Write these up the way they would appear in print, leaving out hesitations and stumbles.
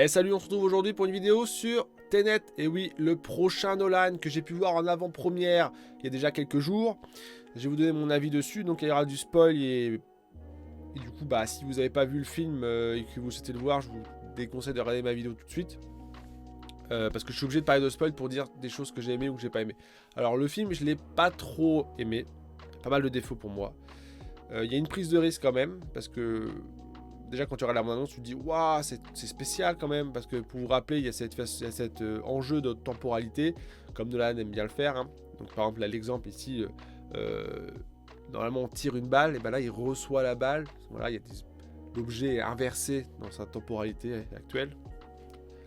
Salut, on se retrouve aujourd'hui pour une vidéo sur Tenet. Et oui, le prochain Nolan que j'ai pu voir en avant-première il y a déjà quelques jours. Je vais vous donner mon avis dessus, donc il y aura du spoil et du coup, si vous n'avez pas vu le film et que vous souhaitez le voir, je vous déconseille de regarder ma vidéo tout de suite. Parce que je suis obligé de parler de spoil pour dire des choses que j'ai aimées ou que j'ai pas aimé. Alors le film, je l'ai pas trop aimé. Pas mal de défauts pour moi. Il y a une prise de risque quand même, parce que déjà quand tu regardes la bande-annonce, tu te dis waouh, c'est spécial quand même, parce que pour vous rappeler, il y a cet enjeu de temporalité, comme Nolan aime bien le faire. Hein. Donc par exemple, là, l'exemple ici, euh, normalement on tire une balle, et ben là il reçoit la balle. Voilà, il y a l'objet est inversé dans sa temporalité actuelle.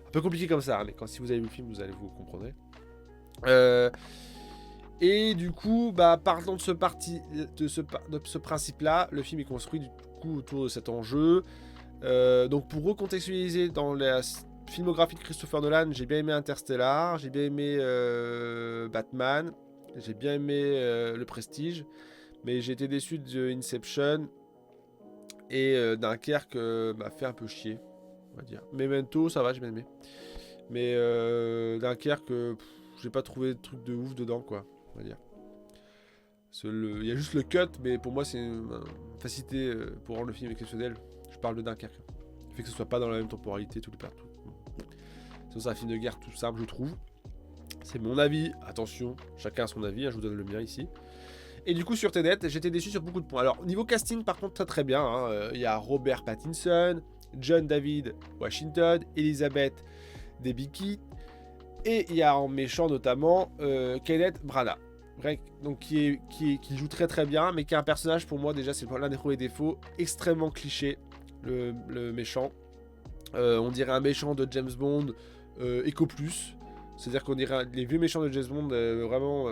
Un peu compliqué comme ça, hein, mais si vous avez vu le film, vous allez vous comprendre. Euh, et du coup, partant de ce principe-là, le film est construit du coup autour de cet enjeu. Donc pour recontextualiser dans la filmographie de Christopher Nolan, j'ai bien aimé Interstellar, j'ai bien aimé Batman, j'ai bien aimé Le Prestige, mais j'ai été déçu de Inception et Dunkerque m'a fait un peu chier, on va dire. Memento, ça va, j'ai bien aimé. Mais Dunkerque, j'ai pas trouvé de truc de ouf dedans, quoi, on va dire. Il y a juste le cut, mais pour moi c'est une facilité pour rendre le film exceptionnel. Je parle de Dunkerque. Le fait que ce soit pas dans la même temporalité, tout le partout. C'est un film de guerre tout simple, je trouve. C'est mon avis, attention, chacun a son avis, hein, je vous donne le mien ici. Et du coup sur Tenet, j'étais déçu sur beaucoup de points. Alors niveau casting par contre très bien, hein. Il y a Robert Pattinson, John David Washington, Elizabeth Debicki, et il y a en méchant notamment Kenneth Branagh. Donc qui joue très très bien, mais qui est un personnage pour moi déjà, c'est l'un des premiers défauts, extrêmement cliché, le méchant. On dirait un méchant de James Bond Eco Plus. C'est-à-dire qu'on dirait les vieux méchants de James Bond vraiment.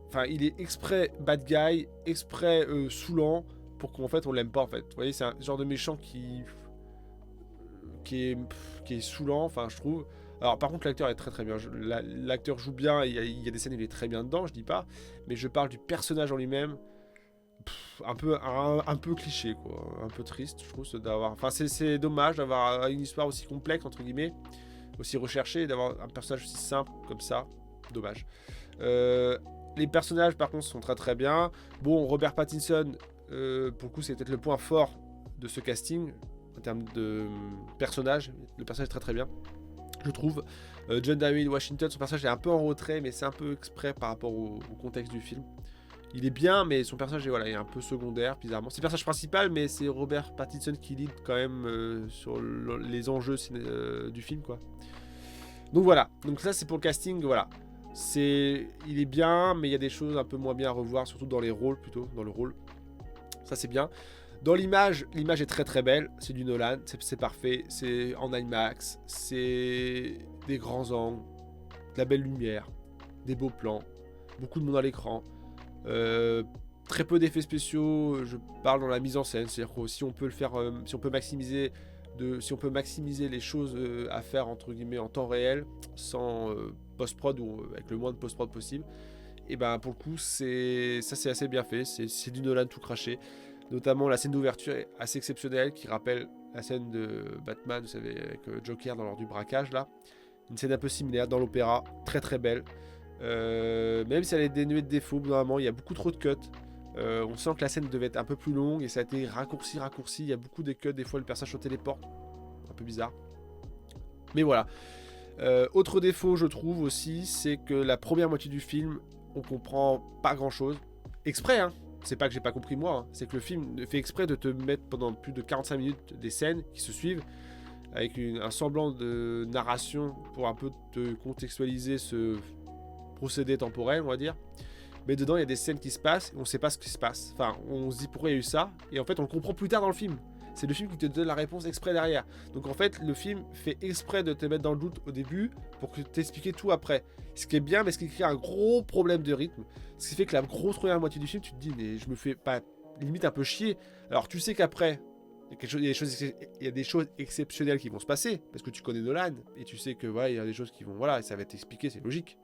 Enfin, il est exprès bad guy, exprès saoulant pour qu'en fait on l'aime pas en fait. Vous voyez, c'est un genre de méchant qui est saoulant, enfin je trouve. Alors par contre l'acteur est très très bien, l'acteur joue bien, il y a des scènes où il est très bien dedans, je dis pas, mais je parle du personnage en lui-même, un peu cliché quoi, un peu triste je trouve d'avoir, enfin c'est dommage d'avoir une histoire aussi complexe entre guillemets, aussi recherchée, d'avoir un personnage aussi simple comme ça, dommage. Les personnages par contre sont très très bien. Bon, Robert Pattinson, pour le coup c'est peut-être le point fort de ce casting en termes de personnage, le personnage est très très bien je trouve. John David Washington, son personnage est un peu en retrait, mais c'est un peu exprès par rapport au contexte du film. Il est bien, mais son personnage est un peu secondaire, bizarrement. C'est le personnage principal, mais c'est Robert Pattinson qui lead quand même sur les enjeux du film, quoi. Donc voilà, donc ça c'est pour le casting, voilà. Il est bien, mais il y a des choses un peu moins bien à revoir, surtout dans les rôles, plutôt, dans le rôle. Ça c'est bien. Dans l'image est très très belle, c'est du Nolan, c'est parfait, c'est en IMAX, c'est des grands angles, de la belle lumière, des beaux plans, beaucoup de monde à l'écran, très peu d'effets spéciaux, je parle dans la mise en scène, c'est-à-dire que si on peut le faire, si on peut maximiser les choses à faire entre guillemets en temps réel, sans post-prod ou avec le moins de post-prod possible, et ben pour le coup c'est assez bien fait, c'est du Nolan tout craché. Notamment la scène d'ouverture est assez exceptionnelle qui rappelle la scène de Batman, vous savez, avec Joker dans l'ordre du braquage là. Une scène un peu similaire dans l'opéra, très très belle. Même si elle est dénuée de défauts, normalement il y a beaucoup trop de cuts. On sent que la scène devait être un peu plus longue et ça a été raccourci. Il y a beaucoup de cuts, des fois le personnage se téléporte. Un peu bizarre. Mais voilà. Autre défaut, je trouve aussi, c'est que la première moitié du film, on comprend pas grand chose. Exprès, hein. C'est pas que j'ai pas compris moi, hein. C'est que le film fait exprès de te mettre pendant plus de 45 minutes des scènes qui se suivent, avec un semblant de narration pour un peu te contextualiser ce procédé temporel, on va dire. Mais dedans, il y a des scènes qui se passent, et on sait pas ce qui se passe. Enfin, on se dit pourquoi il y a eu ça, et en fait, on le comprend plus tard dans le film. C'est le film qui te donne la réponse exprès derrière. Donc en fait, le film fait exprès de te mettre dans le doute au début pour que t'expliquer tout après. Ce qui est bien, mais ce qui crée un gros problème de rythme. Ce qui fait que la grosse première moitié du film, tu te dis, mais je me fais pas limite un peu chier. Alors tu sais qu'après, il y a des choses exceptionnelles qui vont se passer, parce que tu connais Nolan, et tu sais que voilà, il y a des choses qui vont, voilà, ça va être expliqué, c'est logique.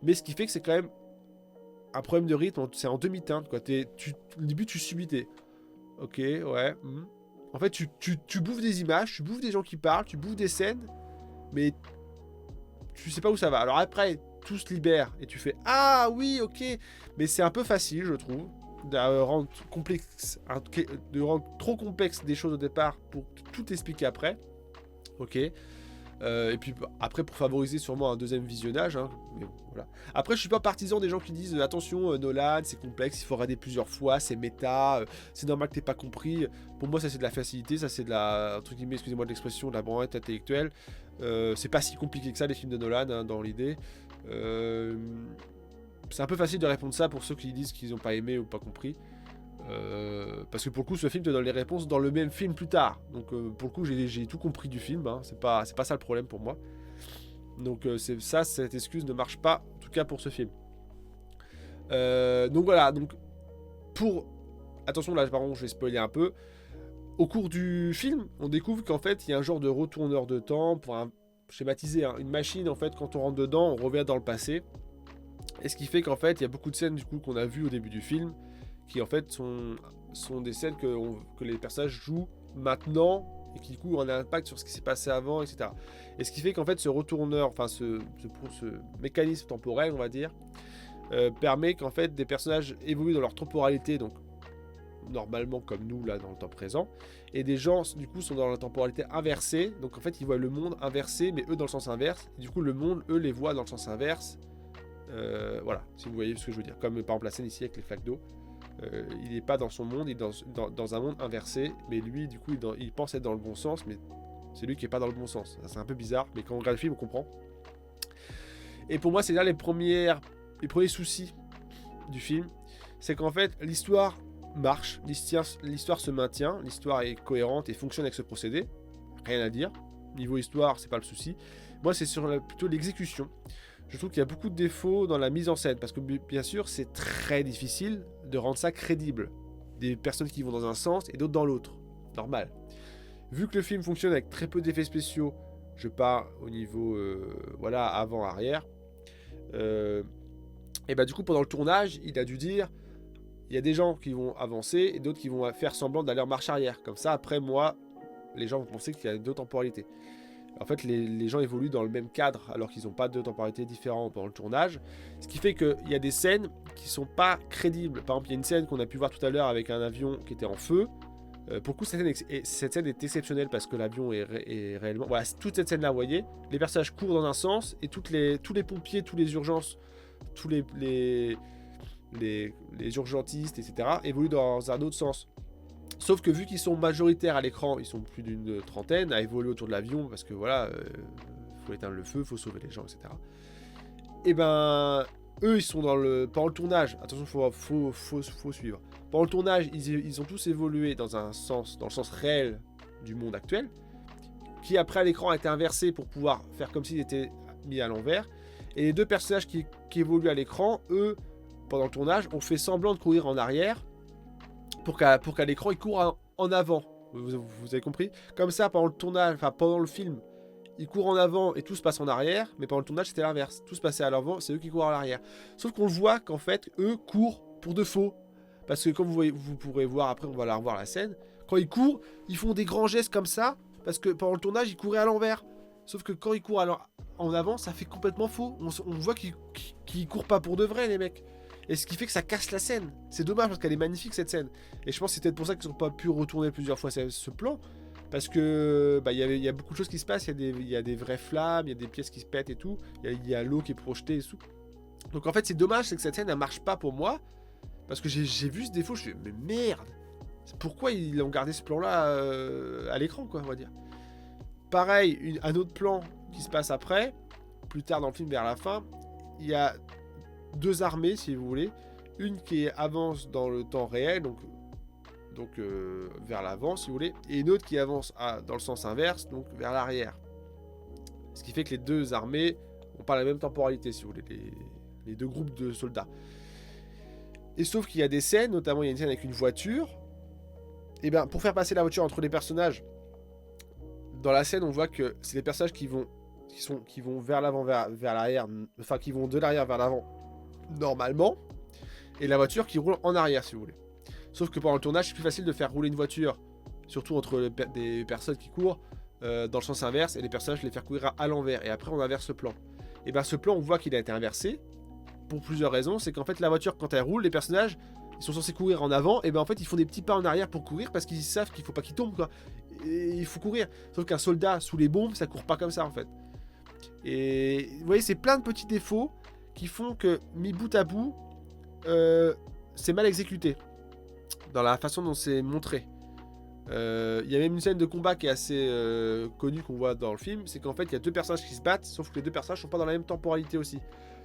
Mais ce qui fait que c'est quand même un problème de rythme, c'est en demi-teinte, quoi. Au début, tu subis tes. Ok, ouais. En fait, tu bouffes des images, tu bouffes des gens qui parlent, tu bouffes des scènes, mais tu sais pas où ça va. Alors après, tout se libère et tu fais ah oui, ok, mais c'est un peu facile, je trouve, de rendre complexe, de rendre trop complexe des choses au départ pour tout expliquer après. Ok. Et puis après, pour favoriser sûrement un deuxième visionnage, hein, mais bon, voilà. Après, je suis pas partisan des gens qui disent attention, Nolan, c'est complexe, il faut regarder plusieurs fois, c'est méta, c'est normal que t'aies pas compris. Pour moi, ça c'est de la facilité, ça c'est de la, entre guillemets, excusez-moi de l'expression, de la branlette intellectuelle. C'est pas si compliqué que ça les films de Nolan, hein, dans l'idée. C'est un peu facile de répondre ça pour ceux qui disent qu'ils ont pas aimé ou pas compris. Parce que pour le coup, ce film te donne les réponses dans le même film plus tard. Donc pour le coup, j'ai tout compris du film. Hein. C'est pas ça le problème pour moi. Donc cette excuse ne marche pas, en tout cas pour ce film. Donc voilà. Donc attention là, par contre, je vais spoiler un peu. Au cours du film, on découvre qu'en fait, il y a un genre de retourneur de temps pour schématiser, hein, une machine. En fait, quand on rentre dedans, on revient dans le passé. Et ce qui fait qu'en fait, il y a beaucoup de scènes du coup qu'on a vues au début du film, qui en fait sont des scènes que les personnages jouent maintenant et qui du coup ont un impact sur ce qui s'est passé avant, etc. Et ce qui fait qu'en fait ce retourneur, enfin ce mécanisme temporel, on va dire, permet qu'en fait des personnages évoluent dans leur temporalité, donc normalement comme nous là dans le temps présent, et des gens du coup sont dans la temporalité inversée, donc en fait ils voient le monde inversé, mais eux dans le sens inverse, et du coup le monde, eux les voient dans le sens inverse. Voilà, si vous voyez ce que je veux dire, comme par exemple la scène ici avec les flaques d'eau. Il n'est pas dans son monde, il est dans un monde inversé, mais lui du coup il pense être dans le bon sens, mais c'est lui qui est pas dans le bon sens. C'est un peu bizarre, mais quand on regarde le film on comprend. Et pour moi c'est là les premiers soucis du film, c'est qu'en fait l'histoire marche, l'histoire se maintient, l'histoire est cohérente et fonctionne avec ce procédé, rien à dire. Niveau histoire c'est pas le souci, moi c'est plutôt l'exécution. Je trouve qu'il y a beaucoup de défauts dans la mise en scène, parce que bien sûr c'est très difficile de rendre ça crédible. Des personnes qui vont dans un sens et d'autres dans l'autre. Normal. Vu que le film fonctionne avec très peu d'effets spéciaux, je pars au niveau voilà, avant-arrière. Et bah du coup pendant le tournage, il a dû dire il y a des gens qui vont avancer et d'autres qui vont faire semblant d'aller en marche arrière. Comme ça après moi, les gens vont penser qu'il y a deux temporalités. En fait, les gens évoluent dans le même cadre alors qu'ils n'ont pas deux temporalités différentes pendant le tournage. Ce qui fait qu'il y a des scènes qui ne sont pas crédibles. Par exemple, il y a une scène qu'on a pu voir tout à l'heure avec un avion qui était en feu. Pour le coup, cette scène est exceptionnelle parce que l'avion est réellement... Voilà, toute cette scène-là, vous voyez, les personnages courent dans un sens et tous les pompiers, toutes les urgences, tous les urgentistes, etc. évoluent dans un autre sens. Sauf que vu qu'ils sont majoritaires à l'écran, ils sont plus d'une trentaine à évoluer autour de l'avion parce que voilà, faut éteindre le feu, faut sauver les gens, etc. Et ben, eux, ils sont pendant le tournage. Attention, faut suivre. Pendant le tournage, ils ont tous évolué dans le sens réel du monde actuel, qui après à l'écran a été inversé pour pouvoir faire comme s'ils étaient mis à l'envers. Et les deux personnages qui évoluent à l'écran, eux, pendant le tournage, ont fait semblant de courir en arrière. Pour qu'à l'écran, il court en avant. Vous avez compris? Comme ça, pendant le tournage, enfin pendant le film, il court en avant et tout se passe en arrière. Mais pendant le tournage, c'était l'inverse. Tout se passait à l'avant, c'est eux qui courent à l'arrière. Sauf qu'on le voit qu'en fait, eux courent pour de faux. Parce que comme vous pourrez voir, après on va la revoir la scène, quand ils courent, ils font des grands gestes comme ça. Parce que pendant le tournage, ils couraient à l'envers. Sauf que quand ils courent en avant, ça fait complètement faux. On voit qu'ils courent pas pour de vrai, les mecs. Et ce qui fait que ça casse la scène. C'est dommage parce qu'elle est magnifique cette scène. Et je pense que c'est peut-être pour ça qu'ils n'ont pas pu retourner plusieurs fois ce plan. Parce que il y a beaucoup de choses qui se passent. Il y a des vraies flammes, il y a des pièces qui se pètent et tout. Il y a l'eau qui est projetée et tout. Donc en fait c'est dommage, c'est que cette scène elle marche pas pour moi. Parce que j'ai vu ce défaut, je me suis dit mais merde. Pourquoi ils ont gardé ce plan là à l'écran quoi on va dire. Pareil, un autre plan qui se passe après. Plus tard dans le film vers la fin. Il y a deux armées si vous voulez, une qui avance dans le temps réel, donc vers l'avant si vous voulez, et une autre qui avance dans le sens inverse, donc vers l'arrière. Ce qui fait que les deux armées n'ont pas la même temporalité si vous voulez, les deux groupes de soldats. Et sauf qu'il y a des scènes, notamment il y a une scène avec une voiture, et bien pour faire passer la voiture entre les personnages, dans la scène on voit que c'est les personnages qui vont vers l'avant, vers l'arrière, enfin qui vont de l'arrière vers l'avant normalement, et la voiture qui roule en arrière si vous voulez. Sauf que pendant le tournage c'est plus facile de faire rouler une voiture surtout entre des personnes qui courent dans le sens inverse et les personnages les faire courir à l'envers. Et après, on inverse le plan. Et bien, ce plan, on voit qu'il a été inversé pour plusieurs raisons. C'est qu'en fait, la voiture, quand elle roule, les personnages, ils sont censés courir en avant. Et ben en fait, ils font des petits pas en arrière pour courir parce qu'ils savent qu'il faut pas qu'ils tombent, quoi. Et il faut courir. Sauf qu'un soldat sous les bombes, ça court pas comme ça, en fait. Et vous voyez, c'est plein de petits défauts qui font que, mis bout à bout, c'est mal exécuté dans la façon dont c'est montré. Il y a même une scène de combat qui est assez connue qu'on voit dans le film, c'est qu'en fait il y a deux personnages qui se battent, sauf que les deux personnages sont pas dans la même temporalité aussi.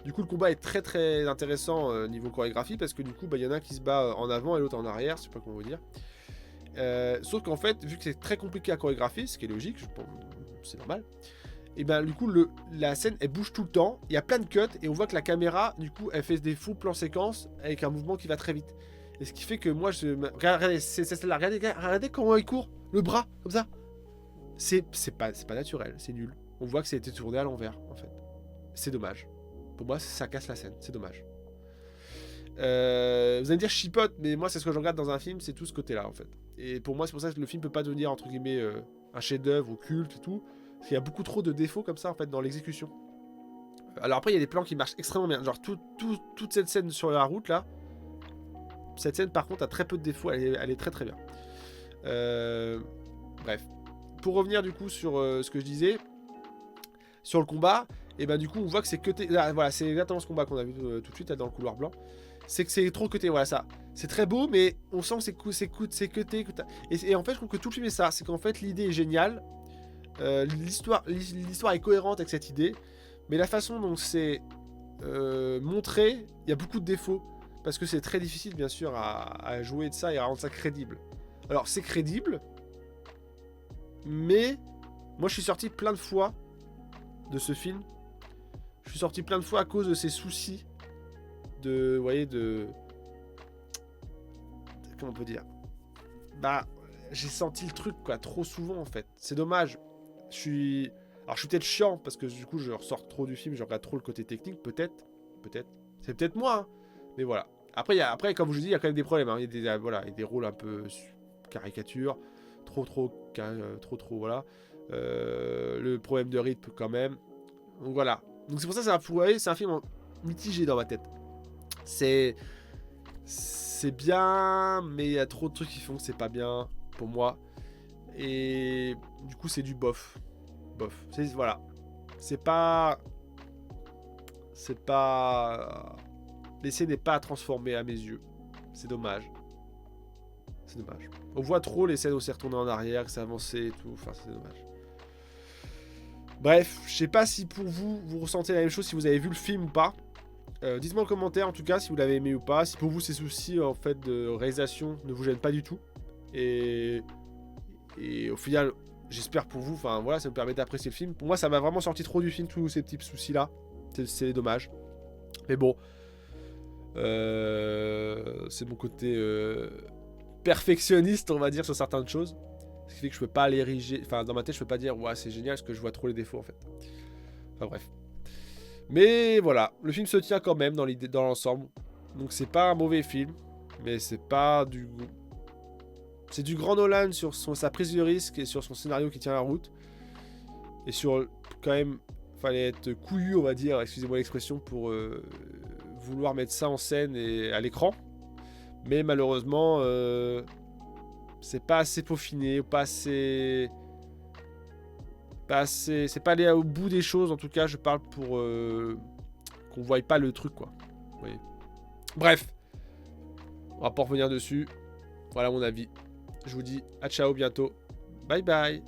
Du coup le combat est très très intéressant niveau chorégraphie, parce que du coup il y en a un qui se bat en avant et l'autre en arrière, je sais pas comment vous dire. Sauf qu'en fait, vu que c'est très compliqué à chorégraphier, ce qui est logique, c'est normal, et ben du coup la scène elle bouge tout le temps, il y a plein de cuts et on voit que la caméra du coup elle fait des faux plans séquences avec un mouvement qui va très vite. Et ce qui fait que moi regardez, regardez comment il court, le bras comme ça. C'est pas naturel, c'est nul. On voit que ça a été tourné à l'envers en fait. C'est dommage. Pour moi ça casse la scène, c'est dommage. Vous allez me dire chipote, mais moi c'est ce que je regarde dans un film, c'est tout ce côté là en fait. Et pour moi c'est pour ça que le film peut pas devenir entre guillemets un chef-d'œuvre ou culte et tout. Parce qu'il y a beaucoup trop de défauts comme ça en fait dans l'exécution. Alors après il y a des plans qui marchent extrêmement bien. Genre toute cette scène sur la route là. Cette scène par contre a très peu de défauts, elle est très très bien. Bref. Pour revenir du coup sur ce que je disais, sur le combat, et ben du coup on voit que c'est cuté. Voilà, c'est exactement ce combat qu'on a vu tout de suite là, dans le couloir blanc. C'est que c'est trop cuté, voilà ça. C'est très beau, mais on sent que c'est cuté. Et en fait je trouve que tout le film est ça. C'est qu'en fait l'idée est géniale. L'histoire est cohérente avec cette idée. Mais la façon dont c'est montré, il y a beaucoup de défauts. Parce que c'est très difficile, bien sûr, à jouer de ça et à rendre ça crédible. Alors, c'est crédible, mais moi, je suis sorti plein de fois de ce film. Je suis sorti plein de fois à cause de ces soucis de... Vous voyez, comment on peut dire ? Bah, j'ai senti le truc, quoi, trop souvent, en fait. C'est dommage. Alors, je suis peut-être chiant, parce que du coup, je ressors trop du film, je regarde trop le côté technique, peut-être. C'est peut-être moi, hein. Mais voilà. Après, comme je vous dis, il y a quand même des problèmes. Hein. Il y a des rôles un peu caricature, trop, voilà. Le problème de rythme quand même. Donc voilà. Donc c'est pour ça que c'est un film mitigé dans ma tête. C'est bien, mais il y a trop de trucs qui font que c'est pas bien pour moi. Et du coup, c'est du bof. Voilà. C'est pas... L'essai n'est pas transformé à mes yeux. C'est dommage. On voit trop les scènes où c'est retourné en arrière, que c'est avancé et tout. Enfin, c'est dommage. Bref, je sais pas si pour vous ressentez la même chose, si vous avez vu le film ou pas. Dites-moi en commentaire en tout cas si vous l'avez aimé ou pas. Si pour vous ces soucis en fait de réalisation ne vous gênent pas du tout. Et au final, j'espère pour vous, enfin voilà, ça me permet d'apprécier le film. Pour moi, ça m'a vraiment sorti trop du film, tous ces petits soucis là. C'est dommage. Mais bon. C'est mon côté perfectionniste, on va dire, sur certaines choses. Ce qui fait que je peux pas l'ériger. Enfin, dans ma tête, je peux pas dire, ouais, c'est génial, parce que je vois trop les défauts en fait. Enfin, bref. Mais voilà, le film se tient quand même dans l'ensemble. Donc, c'est pas un mauvais film, mais c'est pas du. C'est du grand Nolan sur sa prise de risque et sur son scénario qui tient la route. Et sur, quand même, fallait être couillu, on va dire, excusez-moi l'expression, pour vouloir mettre ça en scène et à l'écran. Mais malheureusement, c'est pas assez peaufiné, c'est pas aller au bout des choses. En tout cas, je parle pour qu'on voie pas le truc, quoi. Vous voyez. Bref, on va pas revenir dessus. Voilà mon avis. Je vous dis à ciao bientôt. Bye bye.